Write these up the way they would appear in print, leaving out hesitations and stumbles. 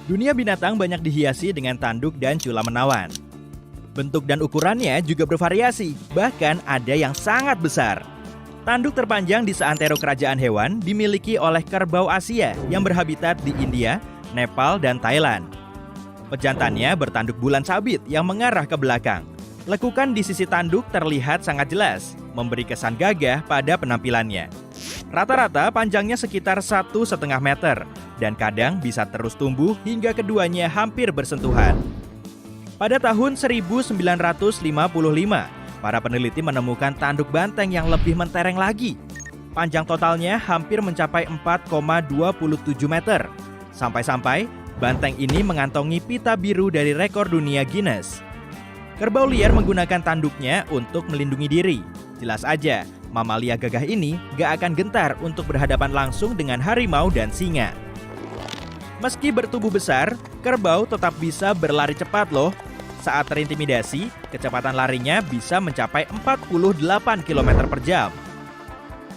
Dunia binatang banyak dihiasi dengan tanduk dan cula menawan. Bentuk dan ukurannya juga bervariasi, bahkan ada yang sangat besar. Tanduk terpanjang di seantero kerajaan hewan dimiliki oleh kerbau Asia yang berhabitat di India, Nepal, dan Thailand. Pejantannya bertanduk bulan sabit yang mengarah ke belakang. Lekukan di sisi tanduk terlihat sangat jelas, memberi kesan gagah pada penampilannya. Rata-rata panjangnya sekitar 1,5 meter, dan kadang bisa terus tumbuh hingga keduanya hampir bersentuhan. Pada tahun 1955, para peneliti menemukan tanduk banteng yang lebih mentereng lagi. Panjang totalnya hampir mencapai 4,27 meter. Sampai-sampai, banteng ini mengantongi pita biru dari rekor dunia Guinness. Kerbau liar menggunakan tanduknya untuk melindungi diri. Jelas aja, mamalia gagah ini gak akan gentar untuk berhadapan langsung dengan harimau dan singa. Meski bertubuh besar, kerbau tetap bisa berlari cepat loh. Saat terintimidasi, kecepatan larinya bisa mencapai 48 km per jam.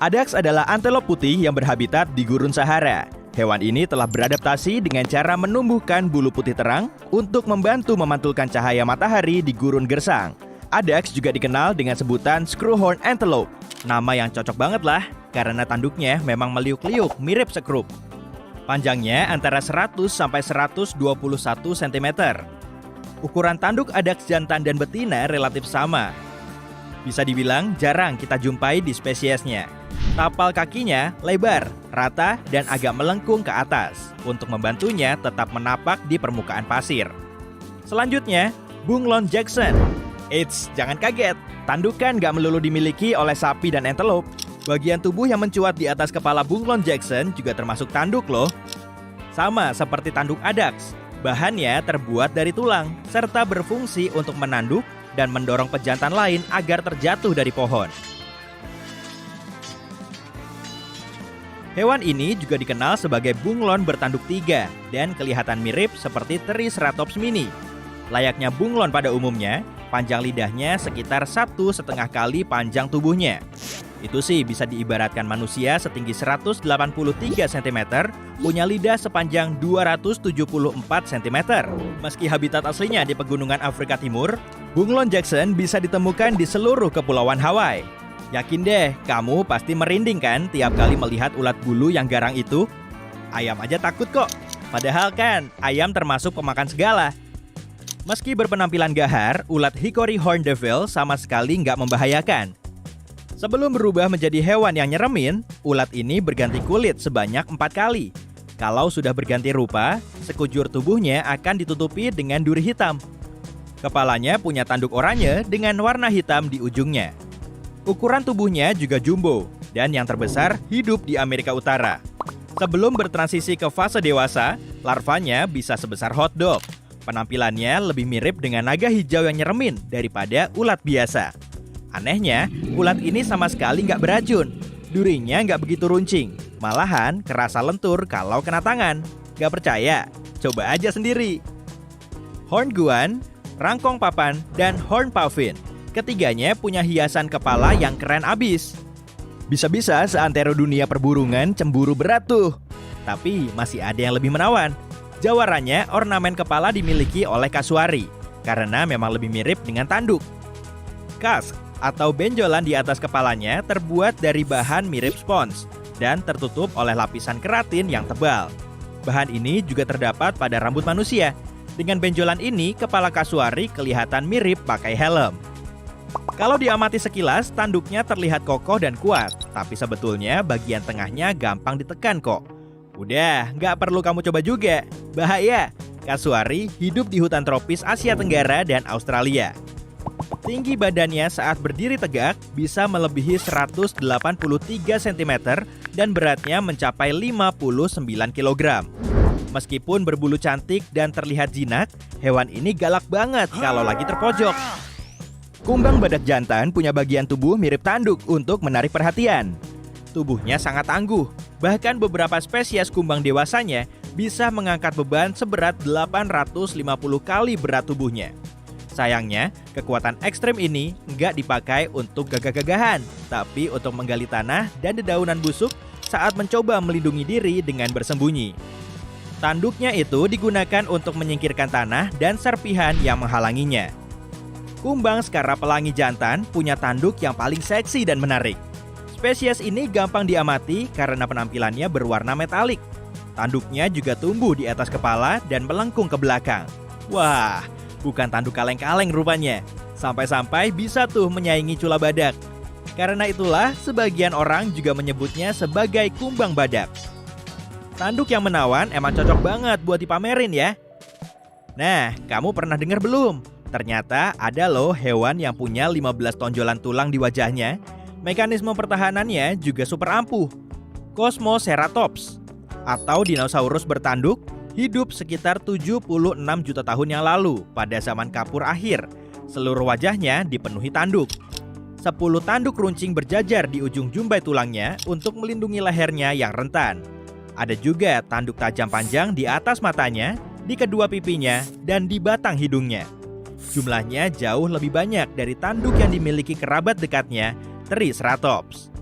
Adaks adalah antelop putih yang berhabitat di gurun Sahara. Hewan ini telah beradaptasi dengan cara menumbuhkan bulu putih terang untuk membantu memantulkan cahaya matahari di gurun gersang. Adaks juga dikenal dengan sebutan screwhorn antelope. Nama yang cocok banget lah, karena tanduknya memang meliuk-liuk mirip sekrup. Panjangnya antara 100 sampai 121 cm. Ukuran tanduk adaks jantan dan betina relatif sama. Bisa dibilang jarang kita jumpai di spesiesnya. Tapal kakinya lebar, rata, dan agak melengkung ke atas untuk membantunya tetap menapak di permukaan pasir. Selanjutnya, bunglon Jackson. Eits, jangan kaget, tandukan gak melulu dimiliki oleh sapi dan antelope. Bagian tubuh yang mencuat di atas kepala bunglon Jackson juga termasuk tanduk loh. Sama seperti tanduk adaks, bahannya terbuat dari tulang, serta berfungsi untuk menanduk dan mendorong pejantan lain agar terjatuh dari pohon. Hewan ini juga dikenal sebagai bunglon bertanduk 3 dan kelihatan mirip seperti Triceratops mini. Layaknya bunglon pada umumnya, panjang lidahnya sekitar 1,5 kali panjang tubuhnya. Itu sih bisa diibaratkan manusia setinggi 183 cm, punya lidah sepanjang 274 cm. Meski habitat aslinya di pegunungan Afrika Timur, bunglon Jackson bisa ditemukan di seluruh kepulauan Hawaii. Yakin deh, kamu pasti merinding kan tiap kali melihat ulat bulu yang garang itu? Ayam aja takut kok. Padahal kan, ayam termasuk pemakan segala. Meski berpenampilan gahar, ulat hickory horned devil sama sekali nggak membahayakan. Sebelum berubah menjadi hewan yang nyeremin, ulat ini berganti kulit sebanyak 4 kali. Kalau sudah berganti rupa, sekujur tubuhnya akan ditutupi dengan duri hitam. Kepalanya punya tanduk oranye dengan warna hitam di ujungnya. Ukuran tubuhnya juga jumbo, dan yang terbesar hidup di Amerika Utara. Sebelum bertransisi ke fase dewasa, larvanya bisa sebesar hotdog. Penampilannya lebih mirip dengan naga hijau yang nyeremin daripada ulat biasa. Anehnya, ulat ini sama sekali nggak beracun. Durinya nggak begitu runcing, malahan kerasa lentur kalau kena tangan. Nggak percaya? Coba aja sendiri. Horn guan, rangkong papan, dan horn puffin. Ketiganya punya hiasan kepala yang keren abis. Bisa-bisa seantero dunia perburungan cemburu berat tuh. Tapi masih ada yang lebih menawan. Jawarannya ornamen kepala dimiliki oleh kasuari, karena memang lebih mirip dengan tanduk. Kask atau benjolan di atas kepalanya terbuat dari bahan mirip spons dan tertutup oleh lapisan keratin yang tebal. Bahan ini juga terdapat pada rambut manusia. Dengan benjolan ini, kepala kasuari kelihatan mirip pakai helm. Kalau diamati sekilas, tanduknya terlihat kokoh dan kuat, tapi sebetulnya bagian tengahnya gampang ditekan kok. Udah, nggak perlu kamu coba juga. Bahaya, kasuari hidup di hutan tropis Asia Tenggara dan Australia. Tinggi badannya saat berdiri tegak bisa melebihi 183 cm dan beratnya mencapai 59 kg. Meskipun berbulu cantik dan terlihat jinak, hewan ini galak banget kalau lagi terpojok. Kumbang badak jantan punya bagian tubuh mirip tanduk untuk menarik perhatian. Tubuhnya sangat tangguh, bahkan beberapa spesies kumbang dewasanya bisa mengangkat beban seberat 850 kali berat tubuhnya. Sayangnya, kekuatan ekstrem ini nggak dipakai untuk gagah-gagahan, tapi untuk menggali tanah dan dedaunan busuk saat mencoba melindungi diri dengan bersembunyi. Tanduknya itu digunakan untuk menyingkirkan tanah dan serpihan yang menghalanginya. Kumbang skara pelangi jantan punya tanduk yang paling seksi dan menarik. Spesies ini gampang diamati karena penampilannya berwarna metalik. Tanduknya juga tumbuh di atas kepala dan melengkung ke belakang. Wah, bukan tanduk kaleng-kaleng rupanya. Sampai-sampai bisa tuh menyaingi cula badak. Karena itulah sebagian orang juga menyebutnya sebagai kumbang badak. Tanduk yang menawan emang cocok banget buat dipamerin ya. Nah, kamu pernah dengar belum? Ternyata ada loh hewan yang punya 15 tonjolan tulang di wajahnya. Mekanisme pertahanannya juga super ampuh. Cosmoceratops atau dinosaurus bertanduk hidup sekitar 76 juta tahun yang lalu pada zaman kapur akhir. Seluruh wajahnya dipenuhi tanduk. 10 tanduk runcing berjajar di ujung jumbai tulangnya untuk melindungi lehernya yang rentan. Ada juga tanduk tajam panjang di atas matanya, di kedua pipinya, dan di batang hidungnya. Jumlahnya jauh lebih banyak dari tanduk yang dimiliki kerabat dekatnya, Triceratops.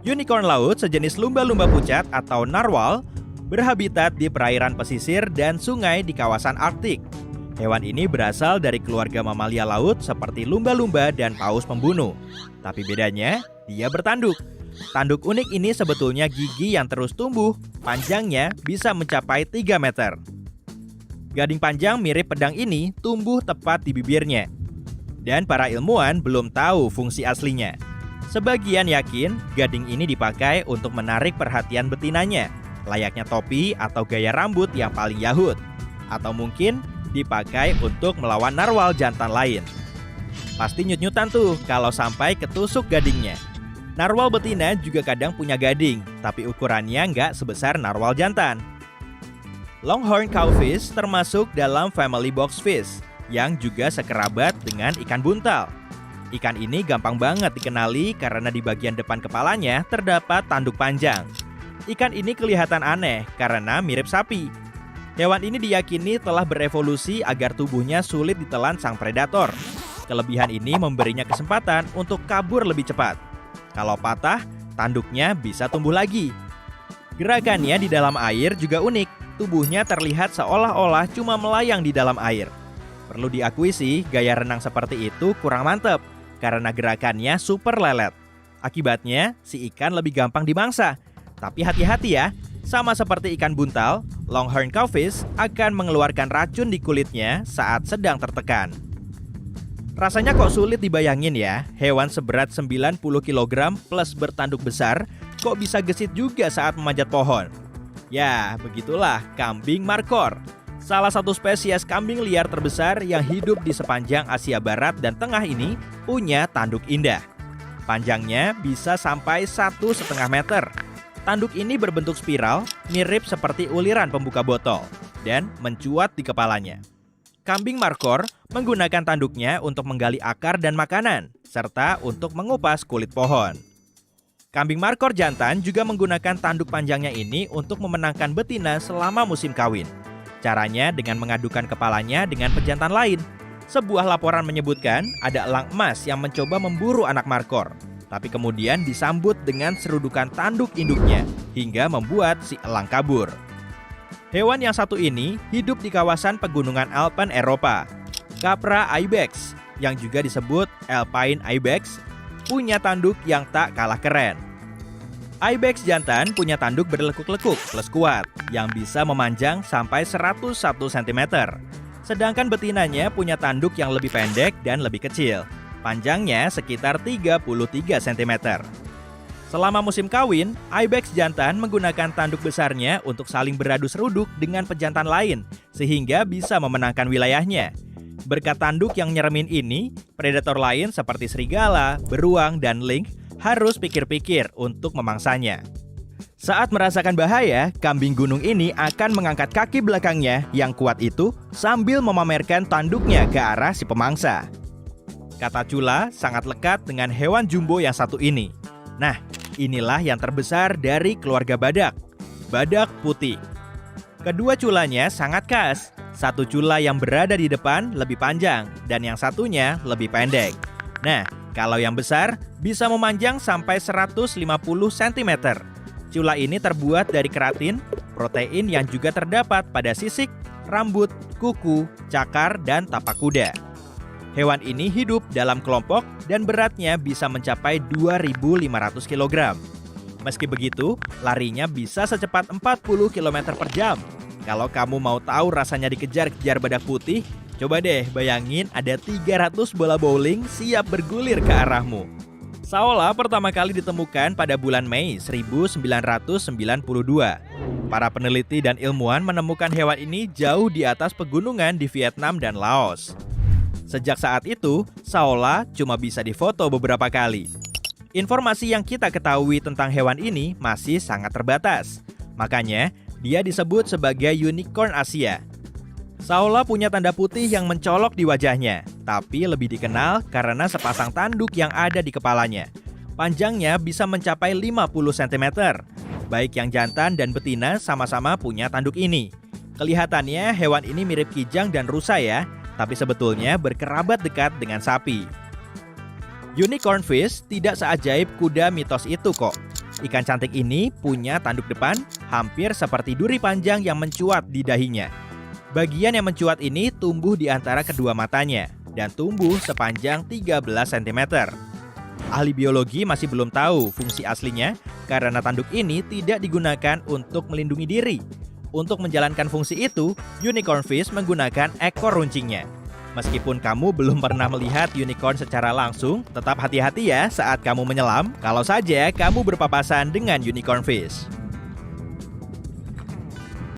Unicorn laut sejenis lumba-lumba pucat atau narwhal berhabitat di perairan pesisir dan sungai di kawasan Arktik. Hewan ini berasal dari keluarga mamalia laut seperti lumba-lumba dan paus pembunuh. Tapi bedanya, dia bertanduk. Tanduk unik ini sebetulnya gigi yang terus tumbuh, panjangnya bisa mencapai 3 meter. Gading panjang mirip pedang ini tumbuh tepat di bibirnya. Dan para ilmuwan belum tahu fungsi aslinya. Sebagian yakin gading ini dipakai untuk menarik perhatian betinanya, layaknya topi atau gaya rambut yang paling yahut. Atau mungkin dipakai untuk melawan narwhal jantan lain. Pasti nyut-nyutan tuh kalau sampai ketusuk gadingnya. Narwhal betina juga kadang punya gading, tapi ukurannya nggak sebesar narwhal jantan. Longhorn cowfish termasuk dalam family boxfish, yang juga sekerabat dengan ikan buntal. Ikan ini gampang banget dikenali karena di bagian depan kepalanya terdapat tanduk panjang. Ikan ini kelihatan aneh karena mirip sapi. Hewan ini diyakini telah berevolusi agar tubuhnya sulit ditelan sang predator. Kelebihan ini memberinya kesempatan untuk kabur lebih cepat. Kalau patah, tanduknya bisa tumbuh lagi. Gerakannya di dalam air juga unik. Tubuhnya terlihat seolah-olah cuma melayang di dalam air. Perlu diakui sih, gaya renang seperti itu kurang mantep karena gerakannya super lelet. Akibatnya, si ikan lebih gampang dimangsa. Tapi hati-hati ya, sama seperti ikan buntal, longhorn cowfish akan mengeluarkan racun di kulitnya saat sedang tertekan. Rasanya kok sulit dibayangin ya, hewan seberat 90 kg plus bertanduk besar kok bisa gesit juga saat memanjat pohon. Ya, begitulah kambing markor. Salah satu spesies kambing liar terbesar yang hidup di sepanjang Asia Barat dan Tengah ini punya tanduk indah. Panjangnya bisa sampai 1,5 meter. Tanduk ini berbentuk spiral, mirip seperti uliran pembuka botol, dan mencuat di kepalanya. Kambing markor menggunakan tanduknya untuk menggali akar dan makanan, serta untuk mengupas kulit pohon. Kambing markor jantan juga menggunakan tanduk panjangnya ini untuk memenangkan betina selama musim kawin. Caranya dengan mengadukan kepalanya dengan pejantan lain. Sebuah laporan menyebutkan ada elang emas yang mencoba memburu anak markor, tapi kemudian disambut dengan serudukan tanduk induknya hingga membuat si elang kabur. Hewan yang satu ini hidup di kawasan pegunungan Alpen Eropa. Capra ibex, yang juga disebut Alpine ibex, punya tanduk yang tak kalah keren. Ibex jantan punya tanduk berlekuk-lekuk plus kuat, yang bisa memanjang sampai 101 cm. Sedangkan betinanya punya tanduk yang lebih pendek dan lebih kecil. Panjangnya sekitar 33 cm. Selama musim kawin, ibex jantan menggunakan tanduk besarnya untuk saling beradu seruduk dengan pejantan lain, sehingga bisa memenangkan wilayahnya. Berkat tanduk yang nyeremin ini, predator lain seperti serigala, beruang, dan lynx harus pikir-pikir untuk memangsanya. Saat merasakan bahaya, kambing gunung ini akan mengangkat kaki belakangnya yang kuat itu sambil memamerkan tanduknya ke arah si pemangsa. Kata Cula sangat lekat dengan hewan jumbo yang satu ini. Nah, inilah yang terbesar dari keluarga badak, badak putih. Kedua culanya sangat khas. Satu cula yang berada di depan lebih panjang dan yang satunya lebih pendek. Nah, kalau yang besar bisa memanjang sampai 150 cm. Cula ini terbuat dari keratin, protein yang juga terdapat pada sisik, rambut, kuku, cakar, dan tapak kuda. Hewan ini hidup dalam kelompok dan beratnya bisa mencapai 2.500 kg. Meski begitu, larinya bisa secepat 40 km per jam. Kalau kamu mau tahu rasanya dikejar-kejar badak putih, coba deh bayangin ada 300 bola bowling siap bergulir ke arahmu. Saola pertama kali ditemukan pada bulan Mei 1992. Para peneliti dan ilmuwan menemukan hewan ini jauh di atas pegunungan di Vietnam dan Laos. Sejak saat itu, Saola cuma bisa difoto beberapa kali. Informasi yang kita ketahui tentang hewan ini masih sangat terbatas. Makanya, dia disebut sebagai unicorn Asia. Saola punya tanda putih yang mencolok di wajahnya, tapi lebih dikenal karena sepasang tanduk yang ada di kepalanya. Panjangnya bisa mencapai 50 cm. Baik yang jantan dan betina sama-sama punya tanduk ini. Kelihatannya hewan ini mirip kijang dan rusa ya, tapi sebetulnya berkerabat dekat dengan sapi. Unicorn fish tidak seajaib kuda mitos itu kok. Ikan cantik ini punya tanduk depan hampir seperti duri panjang yang mencuat di dahinya. Bagian yang mencuat ini tumbuh di antara kedua matanya dan tumbuh sepanjang 13 cm. Ahli biologi masih belum tahu fungsi aslinya karena tanduk ini tidak digunakan untuk melindungi diri. Untuk menjalankan fungsi itu, unicorn fish menggunakan ekor runcingnya. Meskipun kamu belum pernah melihat unicorn secara langsung, tetap hati-hati ya saat kamu menyelam, kalau saja kamu berpapasan dengan unicorn fish.